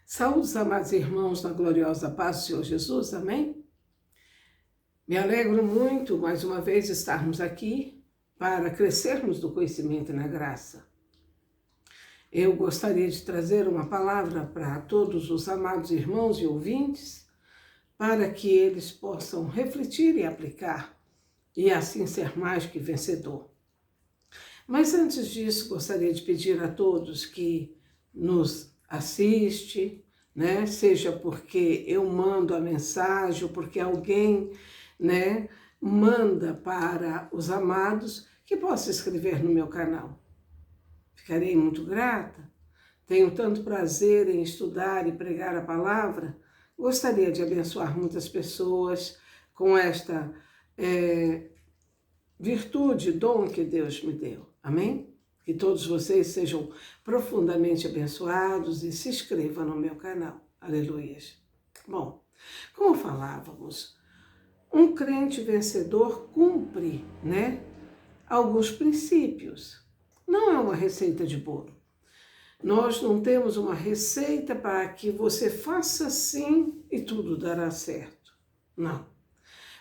Saúde, amados irmãos, na gloriosa paz do Senhor Jesus, amém? Me alegro muito, mais uma vez, estarmos aqui para crescermos no conhecimento e na graça. Eu gostaria de trazer uma palavra para todos os amados irmãos e ouvintes, para que eles possam refletir e aplicar, e assim ser mais que vencedor. Mas antes disso, gostaria de pedir a todos que nos assistem, seja porque eu mando a mensagem ou porque alguém, manda para os amados, que possa escrever no meu canal. Ficarei muito grata. Tenho tanto prazer em estudar e pregar a palavra. Gostaria de abençoar muitas pessoas com esta virtude, dom que Deus me deu. Amém? Que todos vocês sejam profundamente abençoados e se inscrevam no meu canal. Aleluias. Bom, como falávamos, um crente vencedor cumpre, alguns princípios. Não é uma receita de bolo. Nós não temos uma receita para que você faça assim e tudo dará certo. Não.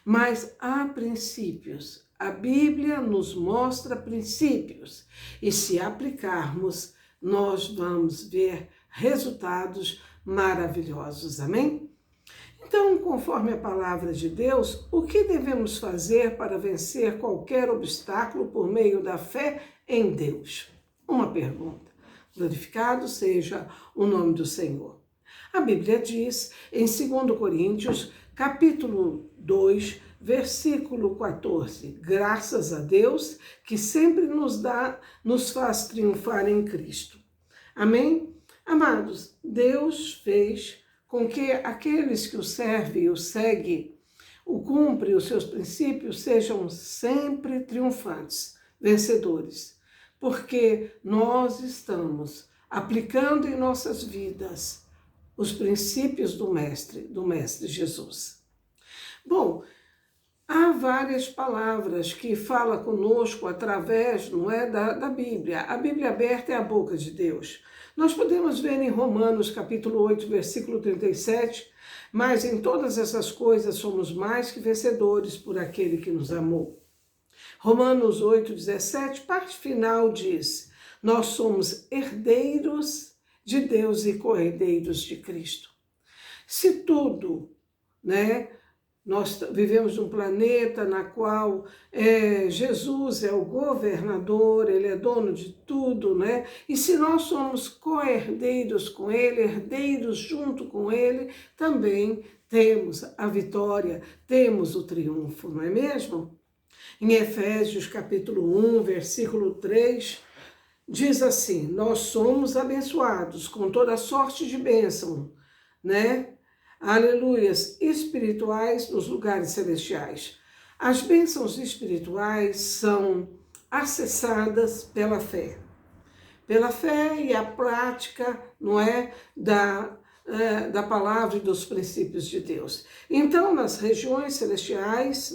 Mas há princípios. A Bíblia nos mostra princípios e se aplicarmos, nós vamos ver resultados maravilhosos, amém? Então, conforme a palavra de Deus, o que devemos fazer para vencer qualquer obstáculo por meio da fé em Deus? Uma pergunta. Glorificado seja o nome do Senhor. A Bíblia diz em 2 Coríntios, capítulo 2, versículo 14, graças a Deus que sempre nos faz triunfar em Cristo. Amém? Amados, Deus fez com que aqueles que o servem e o seguem, o cumprem os seus princípios, sejam sempre triunfantes, vencedores, porque nós estamos aplicando em nossas vidas os princípios do Mestre Jesus. Bom, há várias palavras que falam conosco através, da Bíblia. A Bíblia aberta é a boca de Deus. Nós podemos ver em Romanos capítulo 8, versículo 37, mas em todas essas coisas somos mais que vencedores por aquele que nos amou. Romanos 8, 17, parte final diz, nós somos herdeiros de Deus e co-herdeiros de Cristo. Se tudo, nós vivemos num planeta na qual Jesus é o governador, ele é dono de tudo, E se nós somos co-herdeiros com ele, herdeiros junto com ele, também temos a vitória, temos o triunfo, não é mesmo? Em Efésios capítulo 1, versículo 3, diz assim, nós somos abençoados com toda sorte de bênção, Aleluias, espirituais nos lugares celestiais. As bênçãos espirituais são acessadas pela fé. Pela fé e a prática, da palavra e dos princípios de Deus. Então, nas regiões celestiais,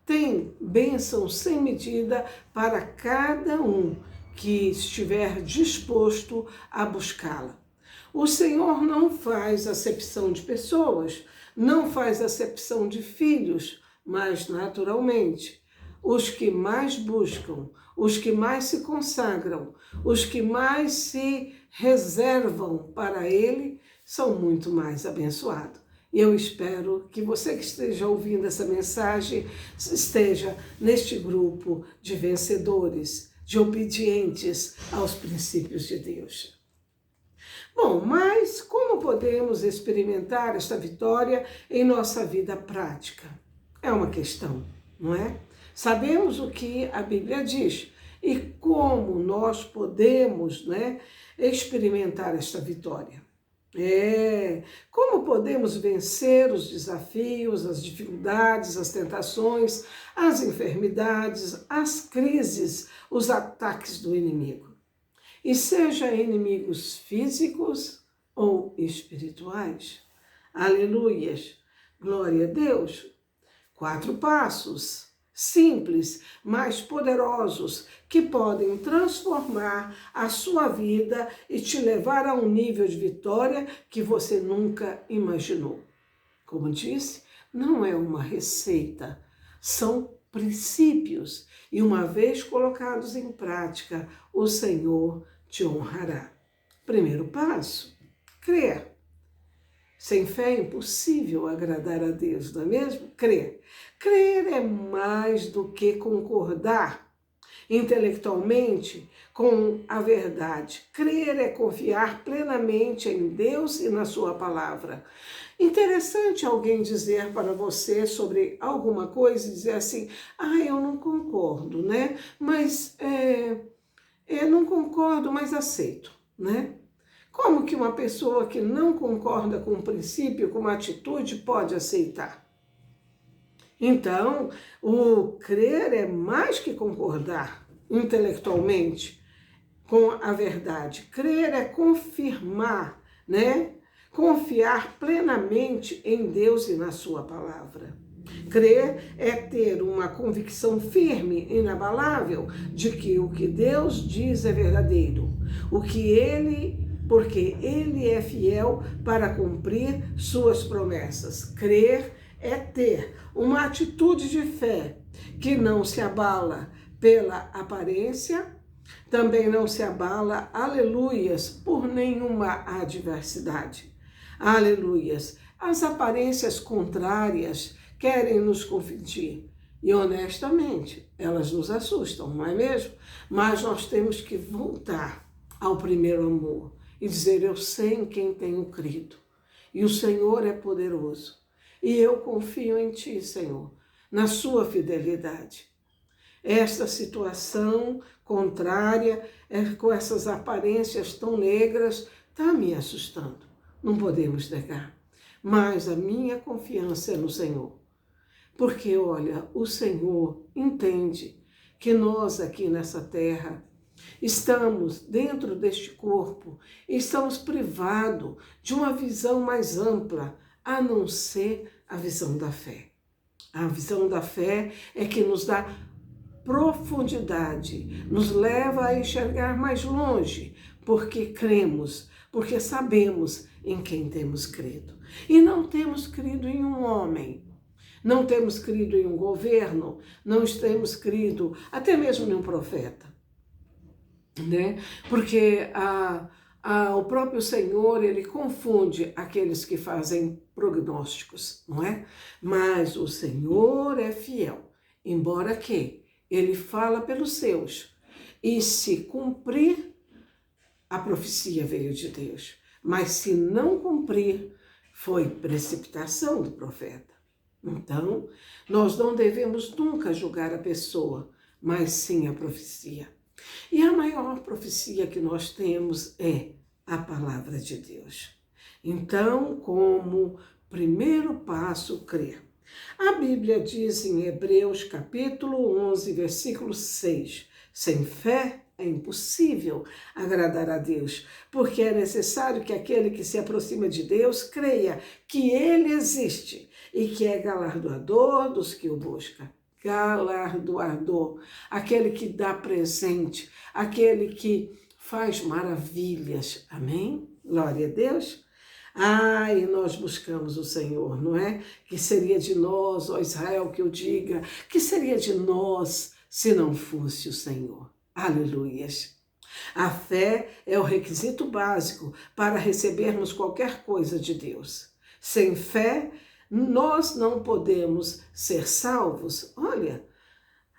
tem bênção sem medida para cada um que estiver disposto a buscá-la. O Senhor não faz acepção de pessoas, não faz acepção de filhos, mas naturalmente, os que mais buscam, os que mais se consagram, os que mais se reservam para Ele, são muito mais abençoados. E eu espero que você que esteja ouvindo essa mensagem esteja neste grupo de vencedores, de obedientes aos princípios de Deus. Bom, mas como podemos experimentar esta vitória em nossa vida prática? É uma questão, não é? Sabemos o que a Bíblia diz e como nós podemos, experimentar esta vitória. Como podemos vencer os desafios, as dificuldades, as tentações, as enfermidades, as crises, os ataques do inimigo. E seja inimigos físicos ou espirituais. Aleluias! Glória a Deus! 4 passos simples, mas poderosos, que podem transformar a sua vida e te levar a um nível de vitória que você nunca imaginou. Como disse, não é uma receita, são princípios. E uma vez colocados em prática, o Senhor te honrará. Primeiro passo, crer. Sem fé é impossível agradar a Deus, não é mesmo? Crer. Crer é mais do que concordar intelectualmente com a verdade. Crer é confiar plenamente em Deus e na sua palavra. Interessante alguém dizer para você sobre alguma coisa e dizer assim, eu não concordo, né? Mas eu não concordo, mas aceito, né? Como que uma pessoa que não concorda com um princípio, com uma atitude, pode aceitar? Então, o crer é mais que concordar intelectualmente com a verdade. Crer é confirmar, né? Confiar plenamente em Deus e na sua palavra. Crer é ter uma convicção firme e inabalável de que o que Deus diz é verdadeiro, porque Ele é fiel para cumprir suas promessas. Crer é ter uma atitude de fé que não se abala pela aparência, também não se abala, aleluias, por nenhuma adversidade. Aleluias. As aparências contrárias querem nos confundir. E honestamente, elas nos assustam, não é mesmo? Mas nós temos que voltar ao primeiro amor e dizer, eu sei em quem tenho crido. E o Senhor é poderoso. E eu confio em Ti, Senhor, na sua fidelidade. Esta situação contrária, com essas aparências tão negras, está me assustando. Não podemos negar. Mas a minha confiança é no Senhor. Porque, olha, o Senhor entende que nós aqui nessa terra estamos dentro deste corpo e estamos privados de uma visão mais ampla, a não ser a visão da fé. A visão da fé é que nos dá profundidade, nos leva a enxergar mais longe, porque cremos, porque sabemos em quem temos crido. E não temos crido em um homem, não temos crido em um governo, não temos crido até mesmo em um profeta, né? Porque o próprio Senhor, Ele confunde aqueles que fazem prognósticos, não é? Mas o Senhor é fiel, embora que Ele fala pelos seus, e se cumprir, a profecia veio de Deus, mas se não cumprir, foi precipitação do profeta. Então, nós não devemos nunca julgar a pessoa, mas sim a profecia. E a maior profecia que nós temos é a palavra de Deus. Então, como primeiro passo, crer. A Bíblia diz em Hebreus capítulo 11, versículo 6, sem fé é impossível agradar a Deus, porque é necessário que aquele que se aproxima de Deus creia que Ele existe e que é galardoador dos que o buscam. Galardoador, aquele que dá presente, aquele que faz maravilhas. Amém? Glória a Deus. E nós buscamos o Senhor, não é? Que seria de nós, ó Israel, que eu diga, que seria de nós se não fosse o Senhor. Aleluias. A fé é o requisito básico para recebermos qualquer coisa de Deus. Sem fé, nós não podemos ser salvos. Olha,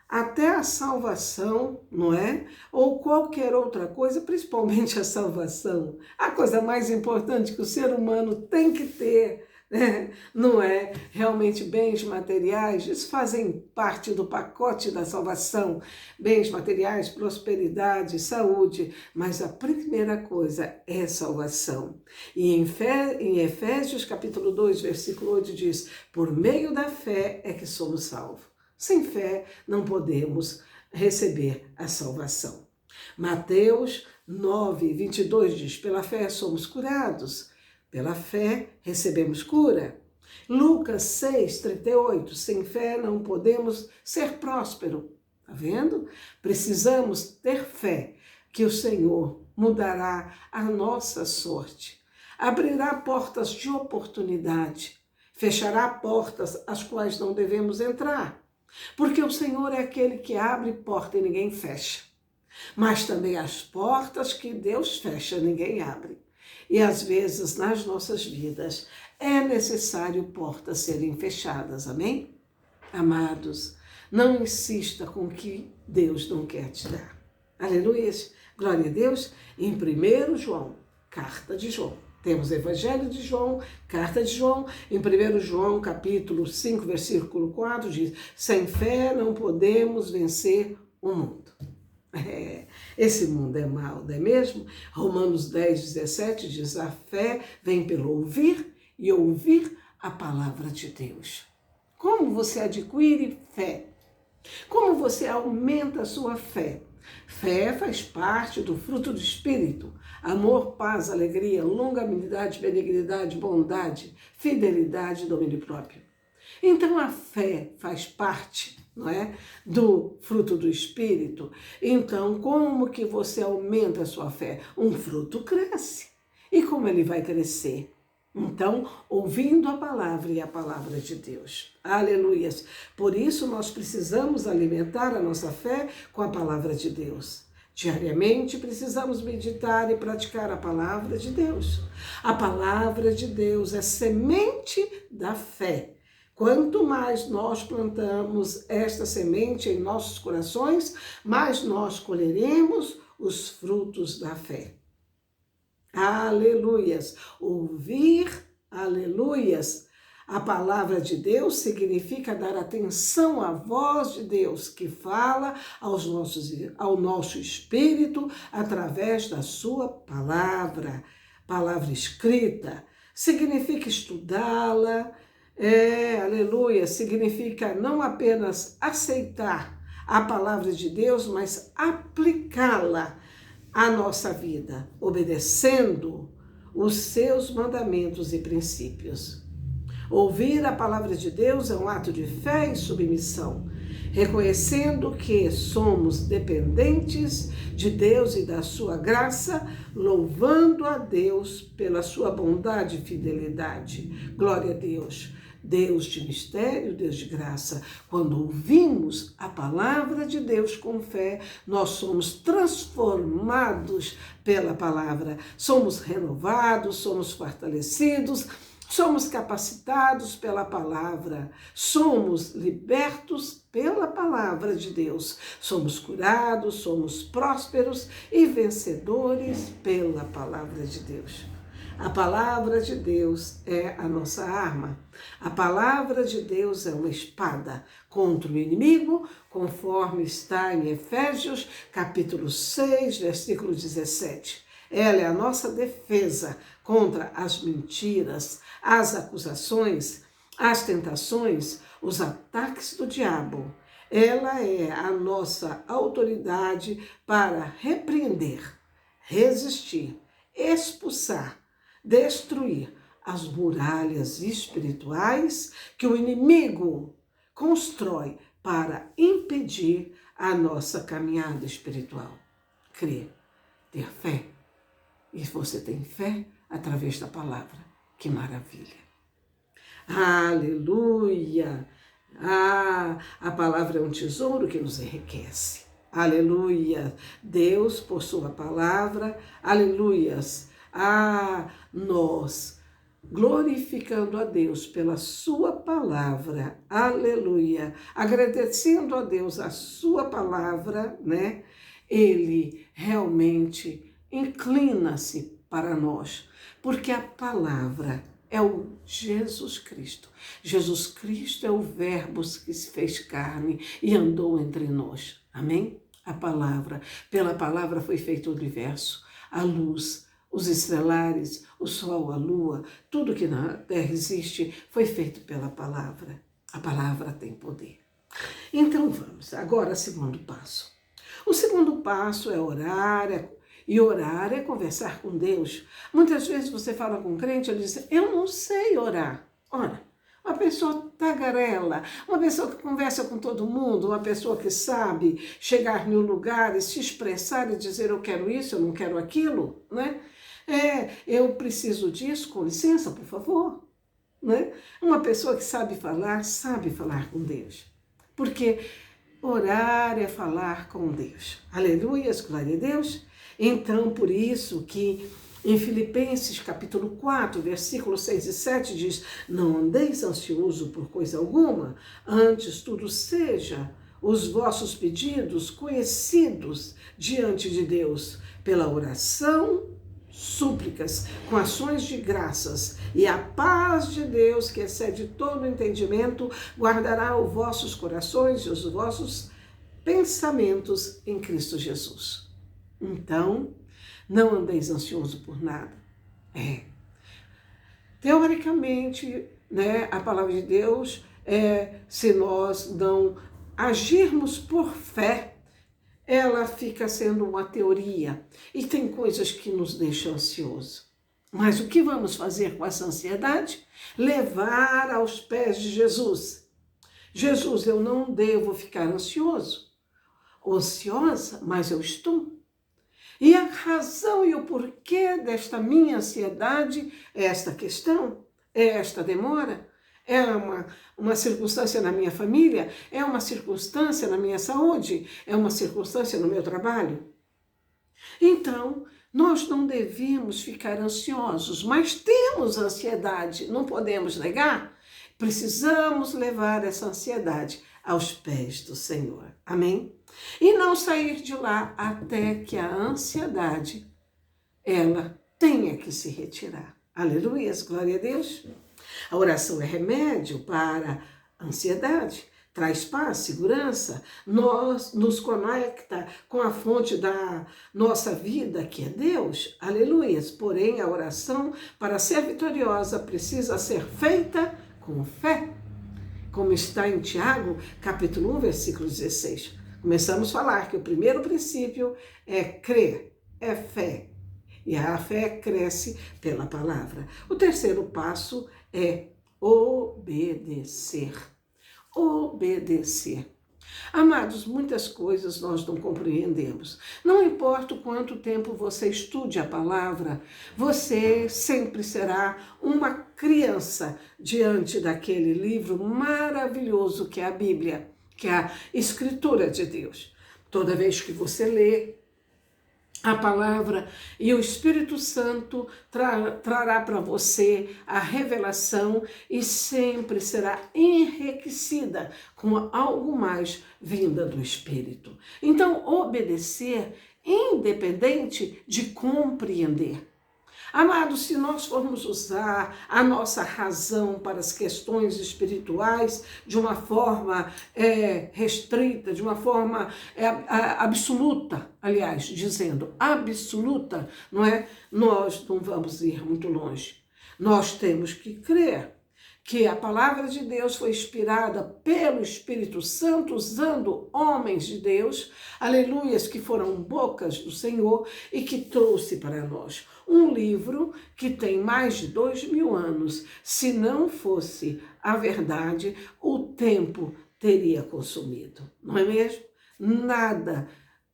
até a salvação, não é? Ou qualquer outra coisa, principalmente a salvação. A coisa mais importante que o ser humano tem que ter, né? Não é? Realmente bens materiais, isso fazem parte do pacote da salvação. Bens materiais, prosperidade, saúde, mas a primeira coisa é salvação. E em Efésios capítulo 2, versículo 8 diz, por meio da fé é que somos salvos. Sem fé não podemos receber a salvação. Mateus 9, 22 diz, pela fé somos curados, pela fé recebemos cura. Lucas 6:38, sem fé não podemos ser prósperos. Tá vendo? Precisamos ter fé que o Senhor mudará a nossa sorte, abrirá portas de oportunidade, fechará portas as quais não devemos entrar, porque o Senhor é aquele que abre porta e ninguém fecha. Mas também as portas que Deus fecha, ninguém abre. E às vezes nas nossas vidas é necessário portas serem fechadas, amém? Amados, não insista com o que Deus não quer te dar. Aleluia! Glória a Deus. Em 1 João, carta de João. Temos Evangelho de João, carta de João. Em 1 João, capítulo 5, versículo 4, diz: sem fé não podemos vencer o mundo. Esse mundo é mau, não é mesmo? Romanos 10:17 diz: a fé vem pelo ouvir e ouvir a palavra de Deus. Como você adquire fé? Como você aumenta a sua fé? Fé faz parte do fruto do Espírito. Amor, paz, alegria, longanimidade, benignidade, bondade, fidelidade e domínio próprio. Então a fé faz parte, não é, do fruto do Espírito. Então como que você aumenta a sua fé? Um fruto cresce. E como ele vai crescer? Então, ouvindo a palavra e a palavra de Deus. Aleluias! Por isso nós precisamos alimentar a nossa fé com a palavra de Deus. Diariamente precisamos meditar e praticar a palavra de Deus. A palavra de Deus é semente da fé. Quanto mais nós plantamos esta semente em nossos corações, mais nós colheremos os frutos da fé. Aleluias! Ouvir, aleluias! A palavra de Deus significa dar atenção à voz de Deus que fala ao nosso espírito através da sua palavra, palavra escrita. Significa estudá-la, aleluia, significa não apenas aceitar a palavra de Deus, mas aplicá-la à nossa vida, obedecendo os seus mandamentos e princípios. Ouvir a palavra de Deus é um ato de fé e submissão, reconhecendo que somos dependentes de Deus e da sua graça, louvando a Deus pela sua bondade e fidelidade. Glória a Deus. Deus de mistério, Deus de graça. Quando ouvimos a palavra de Deus com fé, nós somos transformados pela palavra, somos renovados, somos fortalecidos, somos capacitados pela palavra, somos libertos pela palavra de Deus, somos curados, somos prósperos e vencedores pela palavra de Deus. A palavra de Deus é a nossa arma. A palavra de Deus é uma espada contra o inimigo, conforme está em Efésios, capítulo 6, versículo 17. Ela é a nossa defesa contra as mentiras, as acusações, as tentações, os ataques do diabo. Ela é a nossa autoridade para repreender, resistir, expulsar, destruir as muralhas espirituais que o inimigo constrói para impedir a nossa caminhada espiritual. Crer, ter fé. E você tem fé através da palavra. Que maravilha! Aleluia! A palavra é um tesouro que nos enriquece. Aleluia! Deus, por sua palavra, aleluias! Nós, glorificando a Deus pela sua palavra, aleluia, agradecendo a Deus a sua palavra, né? Ele realmente inclina-se para nós, porque a palavra é o Jesus Cristo. Jesus Cristo é o verbo que se fez carne e andou entre nós. Amém? A palavra, pela palavra foi feito o universo, a luz, os estrelares, o sol, a lua, tudo que na terra existe foi feito pela palavra. A palavra tem poder. Então vamos, agora segundo passo. O segundo passo é orar, e orar é conversar com Deus. Muitas vezes você fala com um crente, ele diz, eu não sei orar. Ora, uma pessoa tagarela, uma pessoa que conversa com todo mundo, uma pessoa que sabe chegar em um lugar e se expressar e dizer eu quero isso, eu não quero aquilo, né? Eu preciso disso, com licença, por favor. Né? Uma pessoa que sabe falar com Deus. Porque orar é falar com Deus. Aleluias, glória a Deus. Então, por isso que em Filipenses capítulo 4, versículos 6 e 7 diz: não andeis ansioso por coisa alguma, antes tudo seja os vossos pedidos conhecidos diante de Deus, pela oração, súplicas, com ações de graças, e a paz de Deus, que excede todo entendimento, guardará os vossos corações e os vossos pensamentos em Cristo Jesus. Então, não andeis ansioso por nada. Teoricamente, né, a palavra de Deus se nós não agirmos por fé, ela fica sendo uma teoria. E tem coisas que nos deixam ansiosos. Mas o que vamos fazer com essa ansiedade? Levar aos pés de Jesus. Jesus, eu não devo ficar ansioso ou ansiosa, mas eu estou. E a razão e o porquê desta minha ansiedade é esta questão, é esta demora, é uma circunstância na minha família, é uma circunstância na minha saúde, é uma circunstância no meu trabalho. Então, nós não devemos ficar ansiosos, mas temos ansiedade, não podemos negar. Precisamos levar essa ansiedade aos pés do Senhor. Amém? E não sair de lá até que a ansiedade, ela tenha que se retirar. Aleluia, glória a Deus. A oração é remédio para a ansiedade, traz paz, segurança, nos conecta com a fonte da nossa vida, que é Deus. Aleluia. Porém, a oração, para ser vitoriosa, precisa ser feita com fé, como está em Tiago, capítulo 1, versículo 16. Começamos a falar que o primeiro princípio é crer, é fé. E a fé cresce pela palavra. O terceiro passo é obedecer. Obedecer. Amados, muitas coisas nós não compreendemos. Não importa o quanto tempo você estude a palavra, você sempre será uma criança diante daquele livro maravilhoso que é a Bíblia, que é a Escritura de Deus. Toda vez que você lê a palavra, e o Espírito Santo trará para você a revelação e sempre será enriquecida com algo mais vinda do Espírito. Então, obedecer independente de compreender. Amados, se nós formos usar a nossa razão para as questões espirituais de uma forma restrita, de uma forma absoluta, aliás, dizendo absoluta, não é? Nós não vamos ir muito longe. Nós temos que crer que a palavra de Deus foi inspirada pelo Espírito Santo, usando homens de Deus, aleluias, que foram bocas do Senhor e que trouxe para nós um livro que tem mais de 2000 anos. Se não fosse a verdade, o tempo teria consumido, não é mesmo? Nada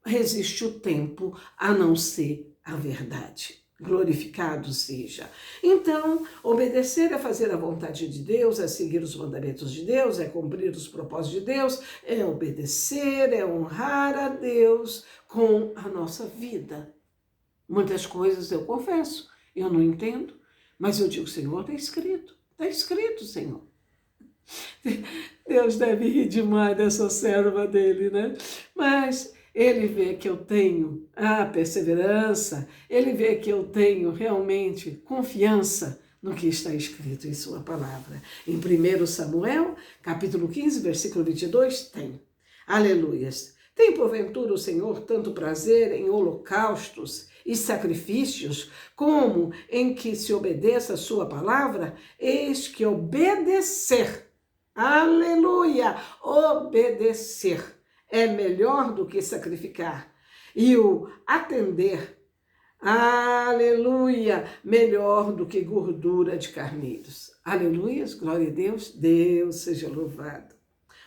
resiste o tempo a não ser a verdade. Glorificado seja. Então, obedecer é fazer a vontade de Deus, é seguir os mandamentos de Deus, é cumprir os propósitos de Deus, é obedecer, é honrar a Deus com a nossa vida. Muitas coisas eu confesso, eu não entendo, mas eu digo, Senhor, está escrito, Senhor. Deus deve rir demais dessa serva dele, né? Mas ele vê que eu tenho a perseverança, ele vê que eu tenho realmente confiança no que está escrito em sua palavra. Em 1 Samuel, capítulo 15, versículo 22, tem. Aleluias. Tem porventura o Senhor tanto prazer em holocaustos e sacrifícios, como em que se obedeça a sua palavra? Eis que obedecer, aleluia, obedecer é melhor do que sacrificar, e o atender, aleluia, melhor do que gordura de carneiros. Aleluias, glória a Deus, Deus seja louvado.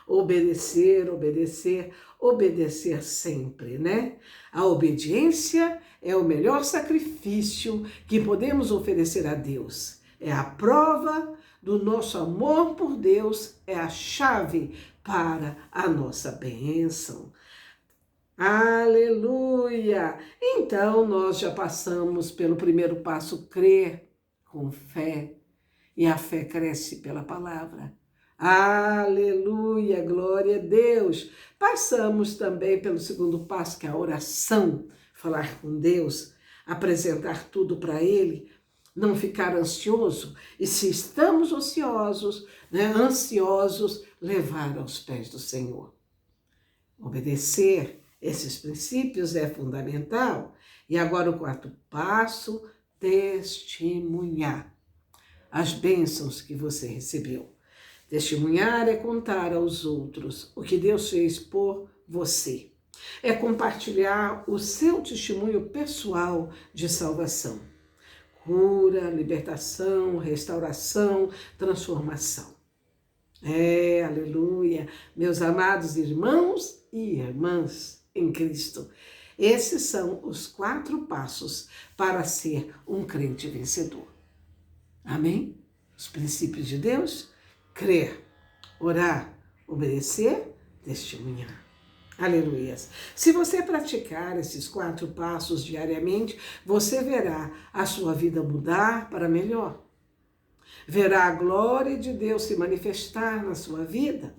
Obedecer, obedecer, obedecer sempre, né? A obediência é o melhor sacrifício que podemos oferecer a Deus. É a prova do nosso amor por Deus, é a chave para a nossa bênção. Aleluia! Então, nós já passamos pelo primeiro passo, crer com fé, e a fé cresce pela palavra. Aleluia, glória a Deus. Passamos também pelo segundo passo, que é a oração, falar com Deus, apresentar tudo para Ele, não ficar ansioso. E se estamos ociosos, ansiosos, levar aos pés do Senhor. Obedecer esses princípios é fundamental. E agora o quarto passo, testemunhar as bênçãos que você recebeu. Testemunhar é contar aos outros o que Deus fez por você. É compartilhar o seu testemunho pessoal de salvação. Cura, libertação, restauração, transformação. Aleluia, meus amados irmãos e irmãs em Cristo. Esses são os 4 passos para ser um crente vencedor. Amém? Os princípios de Deus: crer, orar, obedecer, testemunhar. Aleluias. Se você praticar esses 4 passos diariamente, você verá a sua vida mudar para melhor. Verá a glória de Deus se manifestar na sua vida.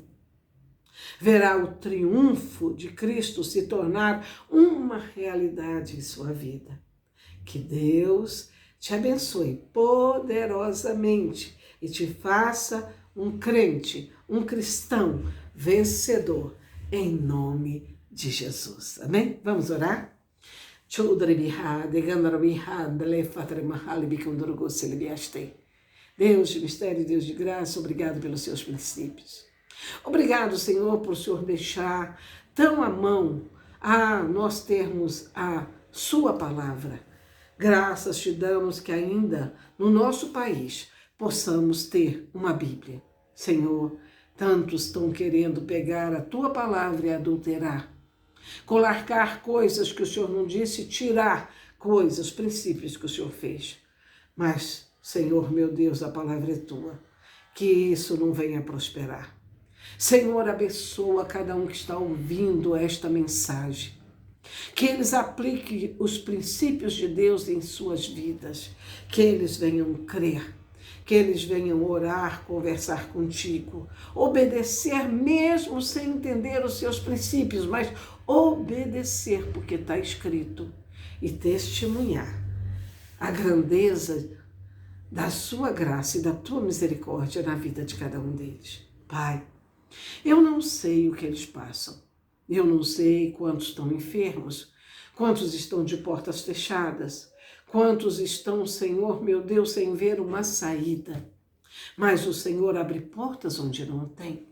Verá o triunfo de Cristo se tornar uma realidade em sua vida. Que Deus te abençoe poderosamente e te faça um crente, um cristão vencedor, em nome de Jesus. Amém? Vamos orar? Deus de mistério e Deus de graça, obrigado pelos seus princípios. Obrigado, Senhor, por o Senhor deixar tão à mão nós termos a sua palavra. Graças te damos que ainda no nosso país possamos ter uma Bíblia. Senhor, tantos estão querendo pegar a tua palavra e adulterar, colocar coisas que o Senhor não disse, tirar coisas, princípios que o Senhor fez. Mas, Senhor, meu Deus, a palavra é tua, que isso não venha a prosperar. Senhor, abençoa cada um que está ouvindo esta mensagem. Que eles apliquem os princípios de Deus em suas vidas. Que eles venham crer. Que eles venham orar, conversar contigo. Obedecer mesmo sem entender os seus princípios, mas obedecer porque está escrito. E testemunhar a grandeza da sua graça e da tua misericórdia na vida de cada um deles. Pai, eu não sei o que eles passam. Eu não sei quantos estão enfermos, quantos estão de portas fechadas, quantos estão, Senhor, meu Deus, sem ver uma saída. Mas o Senhor abre portas onde não tem.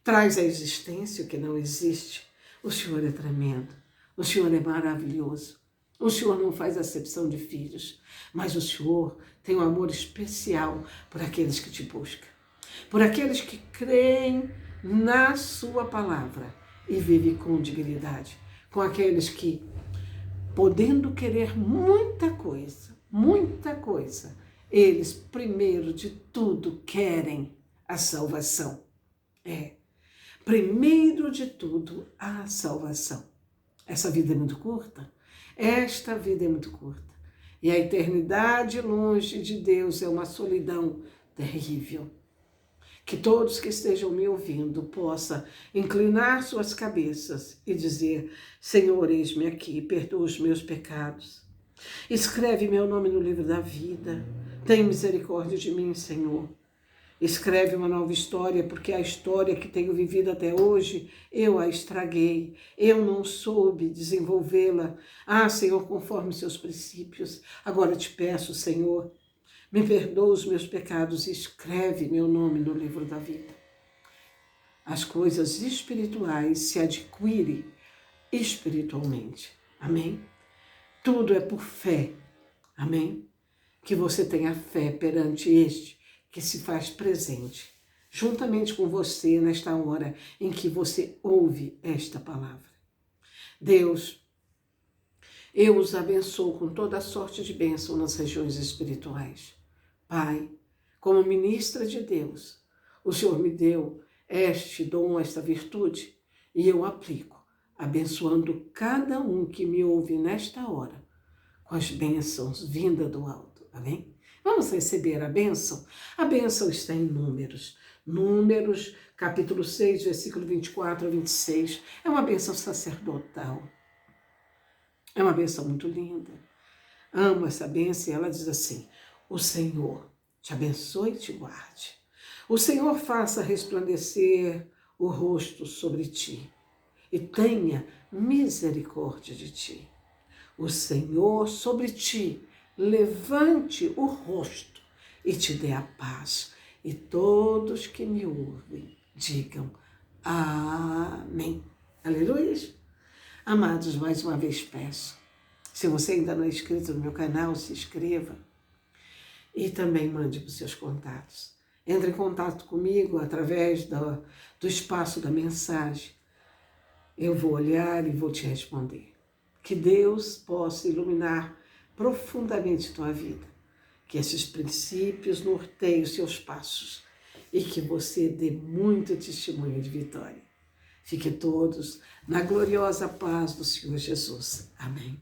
Traz à existência o que não existe. O Senhor é tremendo. O Senhor é maravilhoso. O Senhor não faz acepção de filhos, mas o Senhor tem um amor especial por aqueles que te buscam, por aqueles que creem na sua palavra e vivem com dignidade, com aqueles que, podendo querer muita coisa, eles, primeiro de tudo, querem a salvação. Primeiro de tudo, a salvação. Essa vida é muito curta. Esta vida é muito curta. E a eternidade longe de Deus é uma solidão terrível. Que todos que estejam me ouvindo possam inclinar suas cabeças e dizer: Senhor, eis-me aqui, perdoa os meus pecados. Escreve meu nome no livro da vida. Tem misericórdia de mim, Senhor. Escreve uma nova história, porque a história que tenho vivido até hoje, eu a estraguei. Eu não soube desenvolvê-la. Senhor, conforme seus princípios. Agora te peço, Senhor, me perdoa os meus pecados e escreve meu nome no livro da vida. As coisas espirituais se adquirem espiritualmente. Amém? Tudo é por fé. Amém? Que você tenha fé perante este que se faz presente juntamente com você nesta hora em que você ouve esta palavra. Deus, eu os abençoo com toda a sorte de bênção nas regiões espirituais. Pai, como ministra de Deus, o Senhor me deu este dom, esta virtude, e eu aplico, abençoando cada um que me ouve nesta hora, com as bênçãos vindas do alto. Amém? Vamos receber a bênção? A bênção está em Números. Números, capítulo 6, versículo 24 a 26. É uma bênção sacerdotal. É uma bênção muito linda. Amo essa bênção e ela diz assim: o Senhor te abençoe e te guarde. O Senhor faça resplandecer o rosto sobre ti e tenha misericórdia de ti. O Senhor sobre ti levante o rosto e te dê a paz. E todos que me ouvem digam amém. Aleluia. Amados, mais uma vez peço, se você ainda não é inscrito no meu canal, se inscreva e também mande para os seus contatos. Entre em contato comigo através do espaço da mensagem. Eu vou olhar e vou te responder. Que Deus possa iluminar profundamente tua vida. Que esses princípios norteiem os seus passos e que você dê muito testemunho de vitória. Fiquem todos na gloriosa paz do Senhor Jesus. Amém.